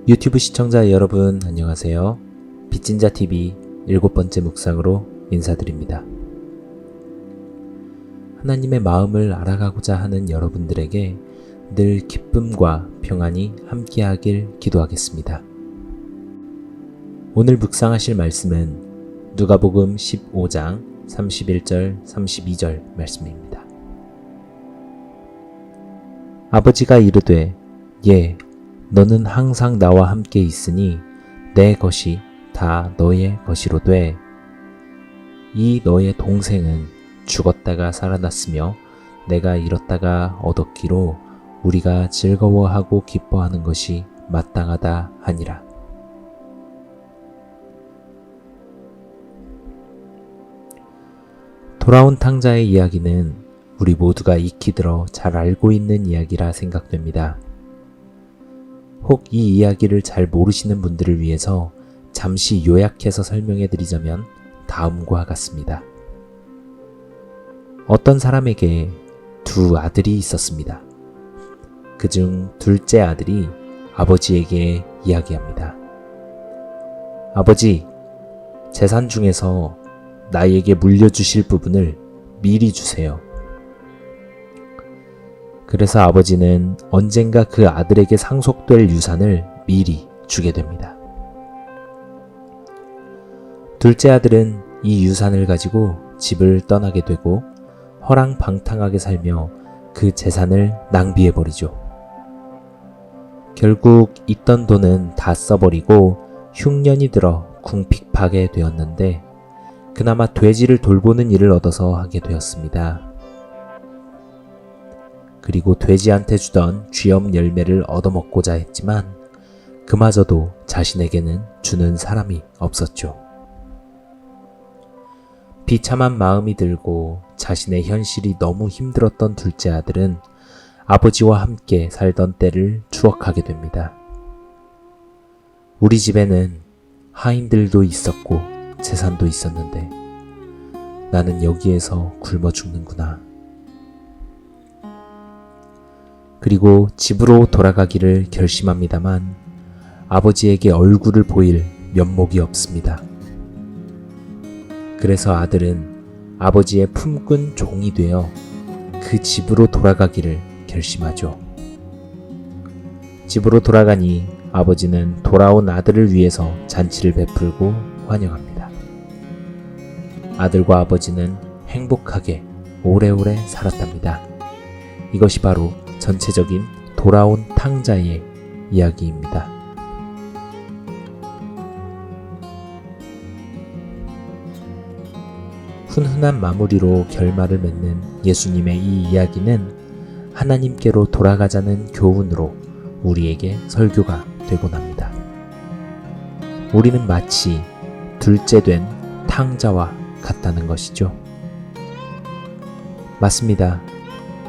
유튜브 시청자 여러분 안녕하세요. 빚진자TV 7번째 묵상으로 인사드립니다. 하나님의 마음을 알아가고자 하는 여러분들에게 늘 기쁨과 평안이 함께하길 기도하겠습니다. 오늘 묵상하실 말씀은 누가복음 15장 31절 32절 말씀입니다. 아버지가 이르되 너는 항상 나와 함께 있으니 내 것이 다 너의 것이로되 이 너의 동생은 죽었다가 살아났으며 내가 잃었다가 얻었기로 우리가 즐거워하고 기뻐하는 것이 마땅하다 하니라. 돌아온 탕자의 이야기는 우리 모두가 익히 들어 잘 알고 있는 이야기라 생각됩니다. 혹 이 이야기를 잘 모르시는 분들을 위해서 잠시 요약해서 설명해 드리자면 다음과 같습니다. 어떤 사람에게 두 아들이 있었습니다. 그중 둘째 아들이 아버지에게 이야기합니다. 아버지, 재산 중에서 나에게 물려주실 부분을 미리 주세요. 그래서 아버지는 언젠가 그 아들에게 상속될 유산을 미리 주게 됩니다. 둘째 아들은 이 유산을 가지고 집을 떠나게 되고 허랑방탕하게 살며 그 재산을 낭비해버리죠. 결국 있던 돈은 다 써버리고 흉년이 들어 궁핍하게 되었는데 그나마 돼지를 돌보는 일을 얻어서 하게 되었습니다. 그리고 돼지한테 주던 쥐엄 열매를 얻어먹고자 했지만 그마저도 자신에게는 주는 사람이 없었죠. 비참한 마음이 들고 자신의 현실이 너무 힘들었던 둘째 아들은 아버지와 함께 살던 때를 추억하게 됩니다. 우리 집에는 하인들도 있었고 재산도 있었는데 나는 여기에서 굶어 죽는구나. 그리고 집으로 돌아가기를 결심합니다만 아버지에게 얼굴을 보일 면목이 없습니다. 그래서 아들은 아버지의 품꾼 종이 되어 그 집으로 돌아가기를 결심하죠. 집으로 돌아가니 아버지는 돌아온 아들을 위해서 잔치를 베풀고 환영합니다. 아들과 아버지는 행복하게 오래오래 살았답니다. 이것이 바로 전체적인 돌아온 탕자의 이야기입니다. 훈훈한 마무리로 결말을 맺는 예수님의 이 이야기는 하나님께로 돌아가자는 교훈으로 우리에게 설교가 되곤 합니다. 우리는 마치 둘째 된 탕자와 같다는 것이죠. 맞습니다.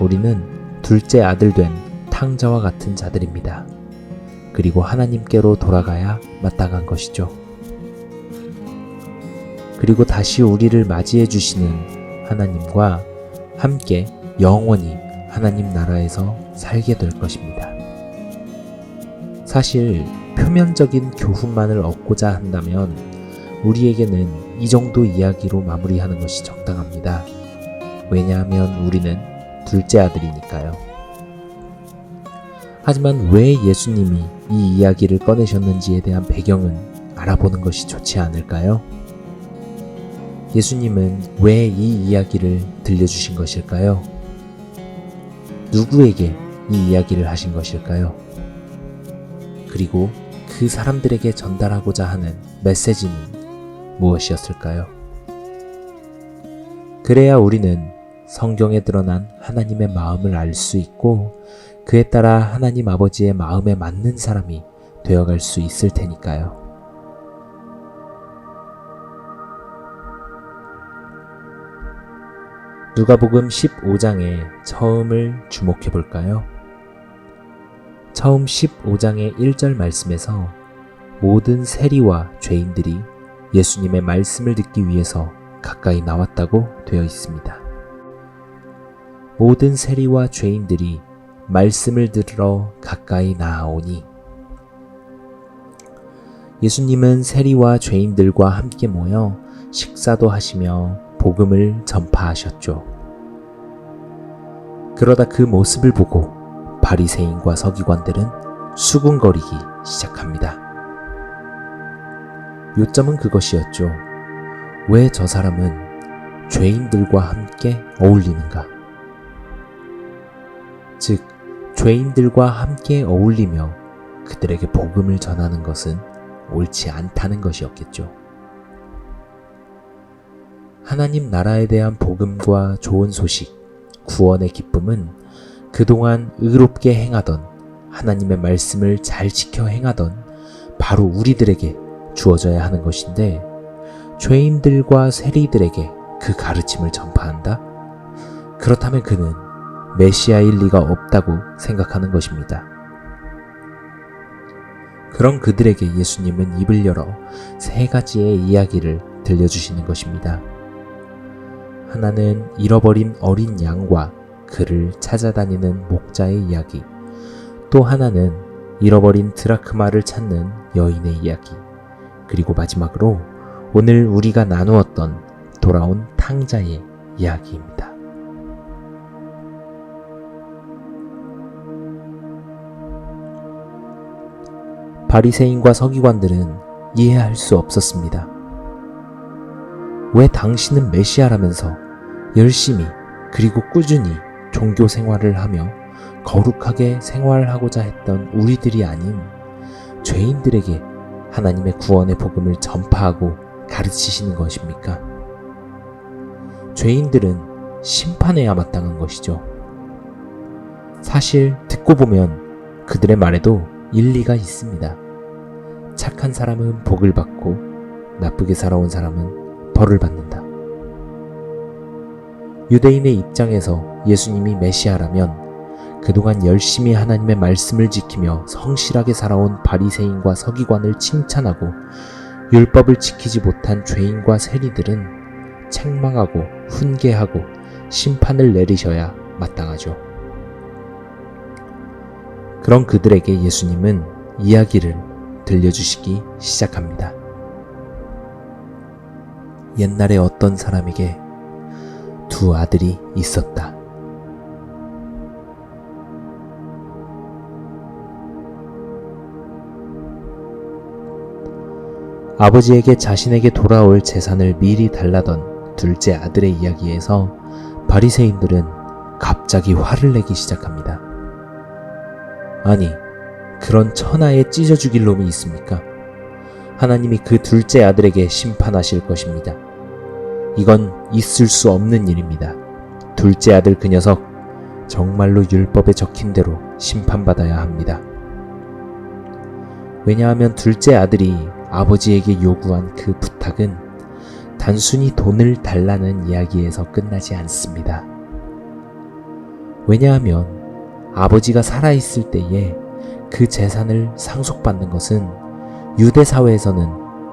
우리는 둘째 아들 된 탕자와 같은 자들입니다. 그리고 하나님께로 돌아가야 마땅한 것이죠. 그리고 다시 우리를 맞이해 주시는 하나님과 함께 영원히 하나님 나라에서 살게 될 것입니다. 사실 표면적인 교훈만을 얻고자 한다면 우리에게는 이 정도 이야기로 마무리하는 것이 적당합니다. 왜냐하면 우리는 둘째 아들이니까요. 하지만 왜 예수님이 이 이야기를 꺼내셨는지에 대한 배경은 알아보는 것이 좋지 않을까요? 예수님은 왜 이 이야기를 들려주신 것일까요? 누구에게 이 이야기를 하신 것일까요? 그리고 그 사람들에게 전달하고자 하는 메시지는 무엇이었을까요? 그래야 우리는 성경에 드러난 하나님의 마음을 알 수 있고 그에 따라 하나님 아버지의 마음에 맞는 사람이 되어갈 수 있을 테니까요. 누가복음 15장의 처음을 주목해 볼까요? 처음 15장의 1절 말씀에서 모든 세리와 죄인들이 예수님의 말씀을 듣기 위해서 가까이 나왔다고 되어 있습니다. 모든 세리와 죄인들이 말씀을 들으러 가까이 나아오니 예수님은 세리와 죄인들과 함께 모여 식사도 하시며 복음을 전파하셨죠. 그러다 그 모습을 보고 바리새인과 서기관들은 수군거리기 시작합니다. 요점은 그것이었죠. 왜 저 사람은 죄인들과 함께 어울리는가? 즉, 죄인들과 함께 어울리며 그들에게 복음을 전하는 것은 옳지 않다는 것이었겠죠. 하나님 나라에 대한 복음과 좋은 소식, 구원의 기쁨은 그동안 의롭게 행하던, 하나님의 말씀을 잘 지켜 행하던 바로 우리들에게 주어져야 하는 것인데, 죄인들과 세리들에게 그 가르침을 전파한다? 그렇다면 그는 메시아일 리가 없다고 생각하는 것입니다. 그런 그들에게 예수님은 입을 열어 세 가지의 이야기를 들려주시는 것입니다. 하나는 잃어버린 어린 양과 그를 찾아다니는 목자의 이야기, 또 하나는 잃어버린 드라크마를 찾는 여인의 이야기, 그리고 마지막으로 오늘 우리가 나누었던 돌아온 탕자의 이야기입니다. 바리새인과 서기관들은 이해할 수 없었습니다. 왜 당신은 메시아라면서 열심히 그리고 꾸준히 종교 생활을 하며 거룩하게 생활하고자 했던 우리들이 아닌 죄인들에게 하나님의 구원의 복음을 전파하고 가르치시는 것입니까? 죄인들은 심판해야 마땅한 것이죠. 사실 듣고 보면 그들의 말에도 일리가 있습니다. 착한 사람은 복을 받고 나쁘게 살아온 사람은 벌을 받는다. 유대인의 입장에서 예수님이 메시아라면 그동안 열심히 하나님의 말씀을 지키며 성실하게 살아온 바리새인과 서기관을 칭찬하고 율법을 지키지 못한 죄인과 세리들은 책망하고 훈계하고 심판을 내리셔야 마땅하죠. 그런 그들에게 예수님은 이야기를 들려주시기 시작합니다. 옛날에 어떤 사람에게 두 아들이 있었다. 아버지에게 자신에게 돌아올 재산을 미리 달라던 둘째 아들의 이야기에서 바리새인들은 갑자기 화를 내기 시작합니다. 아니, 그런 천하에 찢어 죽일 놈이 있습니까? 하나님이 그 둘째 아들에게 심판하실 것입니다. 이건 있을 수 없는 일입니다. 둘째 아들 그 녀석 정말로 율법에 적힌 대로 심판받아야 합니다. 왜냐하면 둘째 아들이 아버지에게 요구한 그 부탁은 단순히 돈을 달라는 이야기에서 끝나지 않습니다. 왜냐하면 아버지가 살아있을 때에 그 재산을 상속받는 것은 유대 사회에서는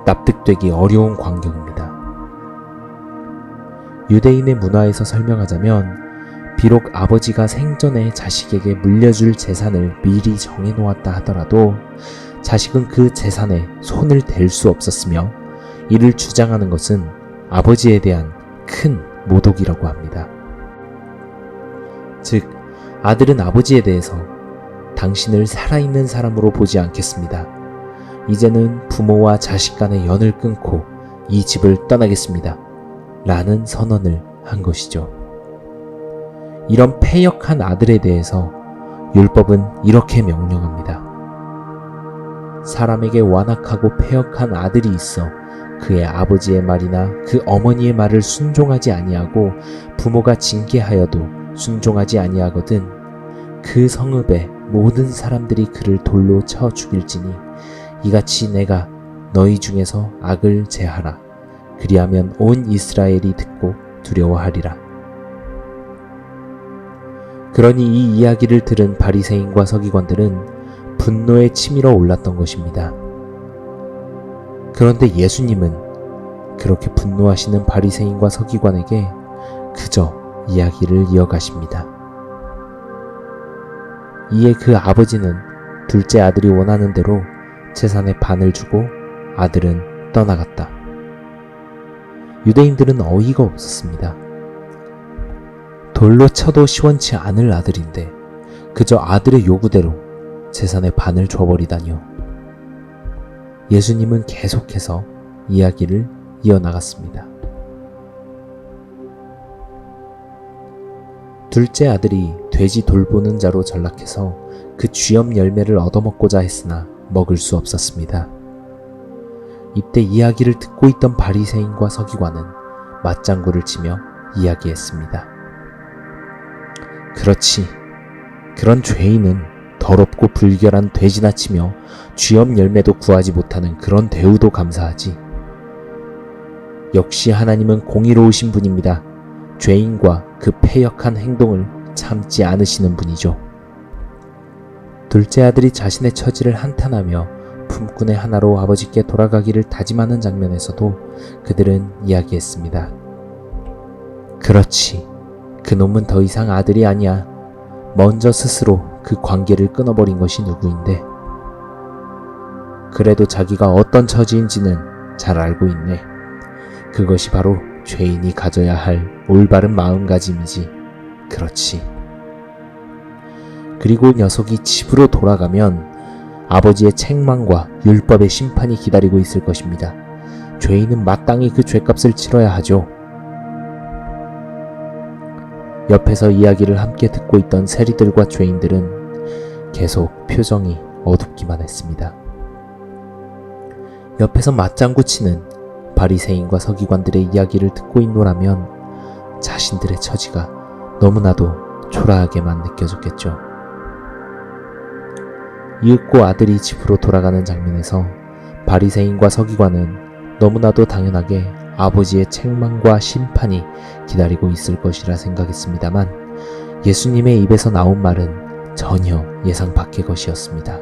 납득되기 어려운 광경입니다. 유대인의 문화에서 설명하자면 비록 아버지가 생전에 자식에게 물려줄 재산을 미리 정해놓았다 하더라도 자식은 그 재산에 손을 댈 수 없었으며 이를 주장하는 것은 아버지에 대한 큰 모독이라고 합니다. 즉, 아들은 아버지에 대해서 당신을 살아있는 사람으로 보지 않겠습니다. 이제는 부모와 자식 간의 연을 끊고 이 집을 떠나겠습니다. 라는 선언을 한 것이죠. 이런 패역한 아들에 대해서 율법은 이렇게 명령합니다. 사람에게 완악하고 패역한 아들이 있어 그의 아버지의 말이나 그 어머니의 말을 순종하지 아니하고 부모가 징계하여도 순종하지 아니하거든 그 성읍의 모든 사람들이 그를 돌로 쳐 죽일지니 이같이 내가 너희 중에서 악을 제하라. 그리하면 온 이스라엘이 듣고 두려워하리라. 그러니 이 이야기를 들은 바리새인과 서기관들은 분노에 치밀어 올랐던 것입니다. 그런데 예수님은 그렇게 분노하시는 바리새인과 서기관에게 그저 이야기를 이어가십니다. 이에 그 아버지는 둘째 아들이 원하는 대로 재산의 반을 주고 아들은 떠나갔다. 유대인들은 어이가 없었습니다. 돌로 쳐도 시원치 않을 아들인데 그저 아들의 요구대로 재산의 반을 줘버리다니요. 예수님은 계속해서 이야기를 이어나갔습니다. 둘째 아들이 돼지 돌보는 자로 전락해서 그 쥐염 열매를 얻어먹고자 했으나 먹을 수 없었습니다. 이때 이야기를 듣고 있던 바리새인과 서기관은 맞장구를 치며 이야기했습니다. 그렇지, 그런 죄인은 더럽고 불결한 돼지나 치며 쥐염 열매도 구하지 못하는 그런 대우도 감사하지. 역시 하나님은 공의로우신 분입니다. 죄인과 그 패역한 행동을 참지 않으시는 분이죠. 둘째 아들이 자신의 처지를 한탄하며 품꾼의 하나로 아버지께 돌아가기를 다짐하는 장면에서도 그들은 이야기했습니다. 그렇지, 그놈은 더 이상 아들이 아니야. 먼저 스스로 그 관계를 끊어버린 것이 누구인데. 그래도 자기가 어떤 처지인지는 잘 알고 있네. 그것이 바로 죄인이 가져야 할 올바른 마음가짐이지. 그렇지. 그리고 녀석이 집으로 돌아가면 아버지의 책망과 율법의 심판이 기다리고 있을 것입니다. 죄인은 마땅히 그 죄값을 치러야 하죠. 옆에서 이야기를 함께 듣고 있던 세리들과 죄인들은 계속 표정이 어둡기만 했습니다. 옆에서 맞장구 치는 바리새인과 서기관들의 이야기를 듣고 있노라면 자신들의 처지가 너무나도 초라하게만 느껴졌겠죠. 이윽고 아들이 집으로 돌아가는 장면에서 바리새인과 서기관은 너무나도 당연하게 아버지의 책망과 심판이 기다리고 있을 것이라 생각했습니다만 예수님의 입에서 나온 말은 전혀 예상 밖의 것이었습니다.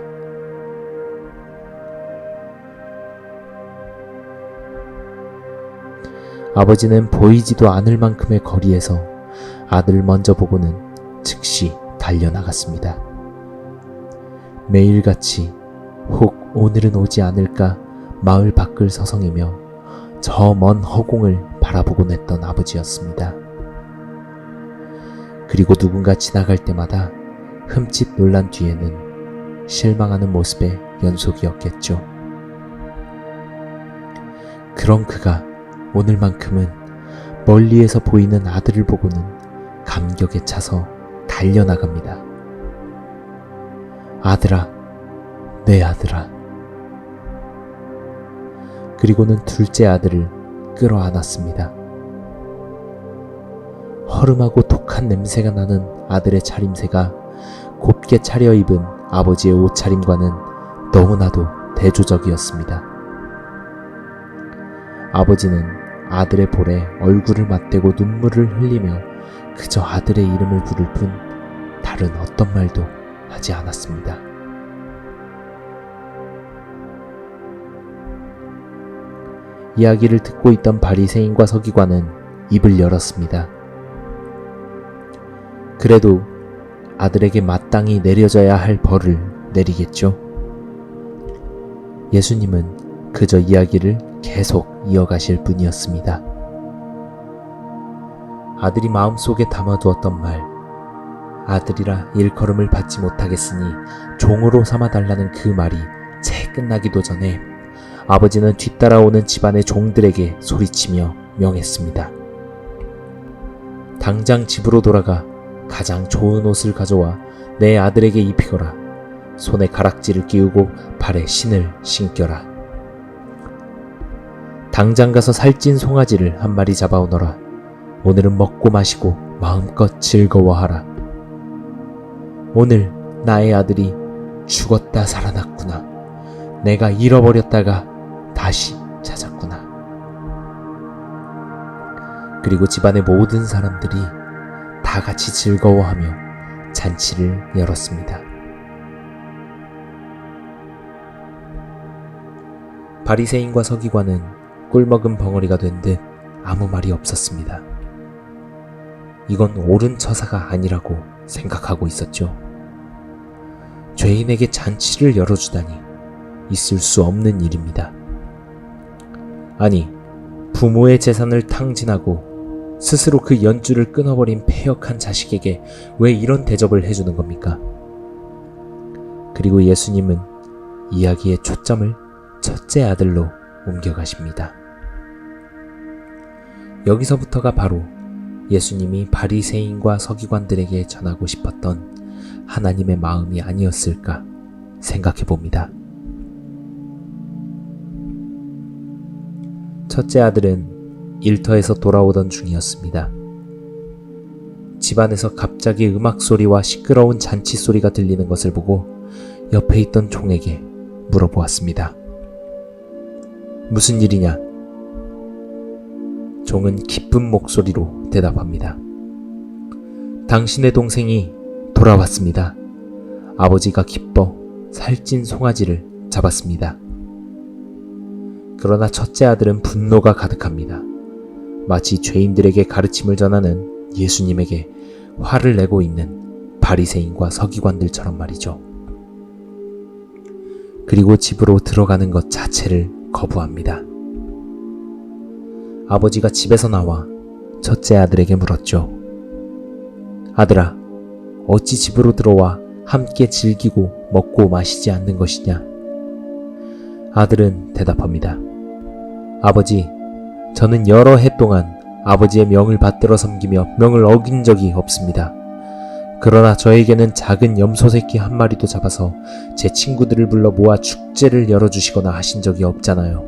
아버지는 보이지도 않을 만큼의 거리에서 아들을 먼저 보고는 즉시 달려나갔습니다. 매일같이 혹 오늘은 오지 않을까 마을 밖을 서성이며 저 먼 허공을 바라보곤 했던 아버지였습니다. 그리고 누군가 지나갈 때마다 흠칫 놀란 뒤에는 실망하는 모습의 연속이었겠죠. 그런 그가 오늘만큼은 멀리에서 보이는 아들을 보고는 감격에 차서 달려나갑니다. 아들아, 내 아들아. 그리고는 둘째 아들을 끌어안았습니다. 허름하고 독한 냄새가 나는 아들의 차림새가 곱게 차려입은 아버지의 옷차림과는 너무나도 대조적이었습니다. 아버지는 아들의 볼에 얼굴을 맞대고 눈물을 흘리며 그저 아들의 이름을 부를 뿐 다른 어떤 말도 하지 않았습니다. 이야기를 듣고 있던 바리새인과 서기관은 입을 열었습니다. 그래도 아들에게 마땅히 내려져야 할 벌을 내리겠죠. 예수님은 그저 이야기를 계속 이어가실 뿐이었습니다. 아들이 마음속에 담아두었던 말, 아들이라 일컬음을 받지 못하겠으니 종으로 삼아달라는 그 말이 채 끝나기도 전에 아버지는 뒤따라오는 집안의 종들에게 소리치며 명했습니다. 당장 집으로 돌아가 가장 좋은 옷을 가져와 내 아들에게 입히거라. 손에 가락지를 끼우고 발에 신을 신겨라. 당장 가서 살찐 송아지를 한 마리 잡아오너라. 오늘은 먹고 마시고 마음껏 즐거워하라. 오늘 나의 아들이 죽었다 살아났구나. 내가 잃어버렸다가 다시 찾았구나. 그리고 집안의 모든 사람들이 다 같이 즐거워하며 잔치를 열었습니다. 바리새인과 서기관은 꿀먹은 벙어리가 된 듯 아무 말이 없었습니다. 이건 옳은 처사가 아니라고 생각하고 있었죠. 죄인에게 잔치를 열어주다니 있을 수 없는 일입니다. 아니, 부모의 재산을 탕진하고 스스로 그 연줄을 끊어버린 패역한 자식에게 왜 이런 대접을 해주는 겁니까? 그리고 예수님은 이야기의 초점을 첫째 아들로 옮겨가십니다. 여기서부터가 바로 예수님이 바리새인과 서기관들에게 전하고 싶었던 하나님의 마음이 아니었을까 생각해 봅니다. 첫째 아들은 일터에서 돌아오던 중이었습니다. 집안에서 갑자기 음악 소리와 시끄러운 잔치 소리가 들리는 것을 보고 옆에 있던 종에게 물어보았습니다. 무슨 일이냐? 종은 기쁜 목소리로 대답합니다. 당신의 동생이 돌아왔습니다. 아버지가 기뻐 살찐 송아지를 잡았습니다. 그러나 첫째 아들은 분노가 가득합니다. 마치 죄인들에게 가르침을 전하는 예수님에게 화를 내고 있는 바리새인과 서기관들처럼 말이죠. 그리고 집으로 들어가는 것 자체를 거부합니다. 아버지가 집에서 나와 첫째 아들에게 물었죠. 아들아, 어찌 집으로 들어와 함께 즐기고 먹고 마시지 않는 것이냐? 아들은 대답합니다. 아버지, 저는 여러 해 동안 아버지의 명을 받들어 섬기며 명을 어긴 적이 없습니다. 그러나 저에게는 작은 염소 새끼 한 마리도 잡아서 제 친구들을 불러 모아 축제를 열어주시거나 하신 적이 없잖아요.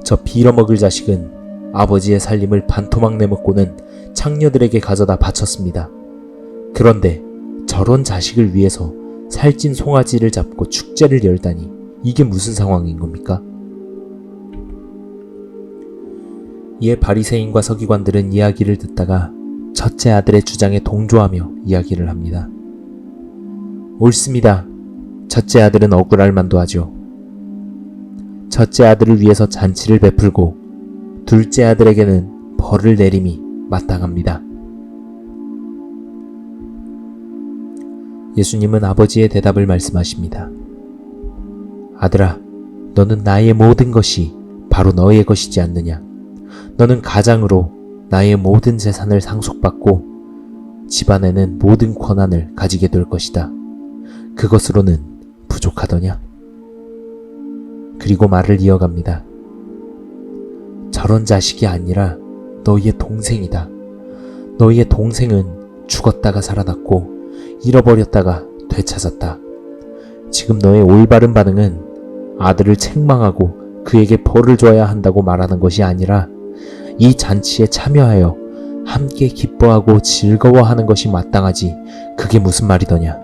저 빌어먹을 자식은 아버지의 살림을 반토막 내먹고는 창녀들에게 가져다 바쳤습니다. 그런데 저런 자식을 위해서 살찐 송아지를 잡고 축제를 열다니 이게 무슨 상황인 겁니까? 이에 바리새인과 서기관들은 이야기를 듣다가 첫째 아들의 주장에 동조하며 이야기를 합니다. 옳습니다. 첫째 아들은 억울할 만도 하죠. 첫째 아들을 위해서 잔치를 베풀고 둘째 아들에게는 벌을 내림이 마땅합니다. 예수님은 아버지의 대답을 말씀하십니다. 아들아, 너는 나의 모든 것이 바로 너의 것이지 않느냐? 너는 가장으로 나의 모든 재산을 상속받고 집안에는 모든 권한을 가지게 될 것이다. 그것으로는 부족하더냐? 그리고 말을 이어갑니다. 저런 자식이 아니라 너희의 동생이다. 너희의 동생은 죽었다가 살아났고 잃어버렸다가 되찾았다. 지금 너의 올바른 반응은 아들을 책망하고 그에게 벌을 줘야 한다고 말하는 것이 아니라 이 잔치에 참여하여 함께 기뻐하고 즐거워하는 것이 마땅하지 그게 무슨 말이더냐.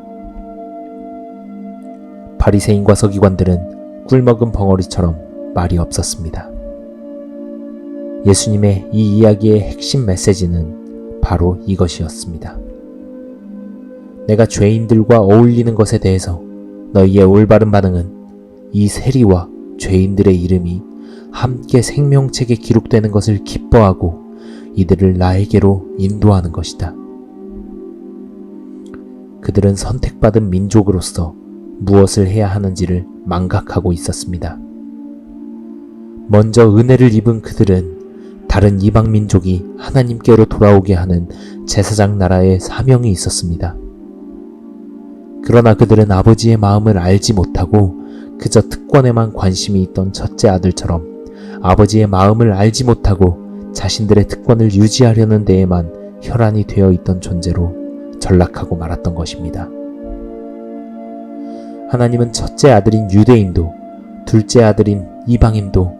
바리새인과 서기관들은 꿀먹은 벙어리처럼 말이 없었습니다. 예수님의 이 이야기의 핵심 메시지는 바로 이것이었습니다. 내가 죄인들과 어울리는 것에 대해서 너희의 올바른 반응은 이 세리와 죄인들의 이름이 함께 생명책에 기록되는 것을 기뻐하고 이들을 나에게로 인도하는 것이다. 그들은 선택받은 민족으로서 무엇을 해야 하는지를 망각하고 있었습니다. 먼저 은혜를 입은 그들은 다른 이방 민족이 하나님께로 돌아오게 하는 제사장 나라의 사명이 있었습니다. 그러나 그들은 아버지의 마음을 알지 못하고 그저 특권에만 관심이 있던 첫째 아들처럼 아버지의 마음을 알지 못하고 자신들의 특권을 유지하려는 데에만 혈안이 되어 있던 존재로 전락하고 말았던 것입니다. 하나님은 첫째 아들인 유대인도 둘째 아들인 이방인도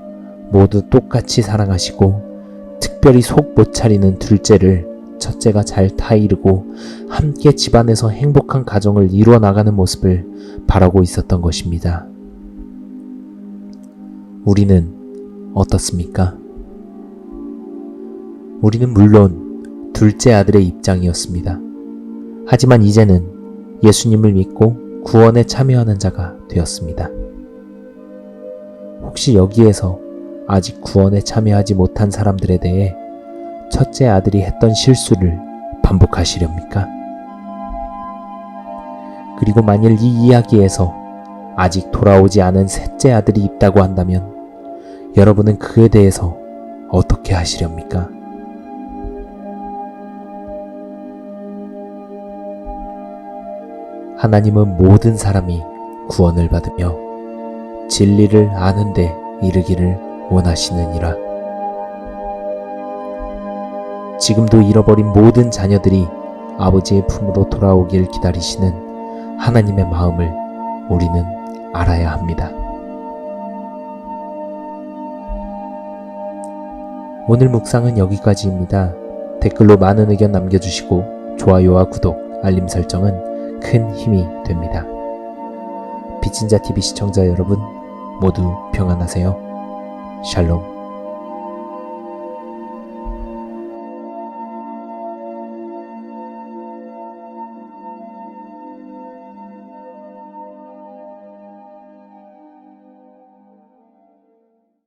모두 똑같이 사랑하시고 특별히 속 못 차리는 둘째를 첫째가 잘 타이르고 함께 집안에서 행복한 가정을 이루어 나가는 모습을 바라고 있었던 것입니다. 우리는 어떻습니까? 우리는 물론 둘째 아들의 입장이었습니다. 하지만 이제는 예수님을 믿고 구원에 참여하는 자가 되었습니다. 혹시 여기에서 아직 구원에 참여하지 못한 사람들에 대해 첫째 아들이 했던 실수를 반복하시렵니까? 그리고 만일 이 이야기에서 아직 돌아오지 않은 셋째 아들이 있다고 한다면 여러분은 그에 대해서 어떻게 하시렵니까? 하나님은 모든 사람이 구원을 받으며 진리를 아는 데 이르기를 원하시느니라. 지금도 잃어버린 모든 자녀들이 아버지의 품으로 돌아오길 기다리시는 하나님의 마음을 우리는 알아야 합니다. 오늘 묵상은 여기까지입니다. 댓글로 많은 의견 남겨주시고 좋아요와 구독, 알림 설정은 큰 힘이 됩니다. 빛인자TV 시청자 여러분 모두 평안하세요. 샬롬.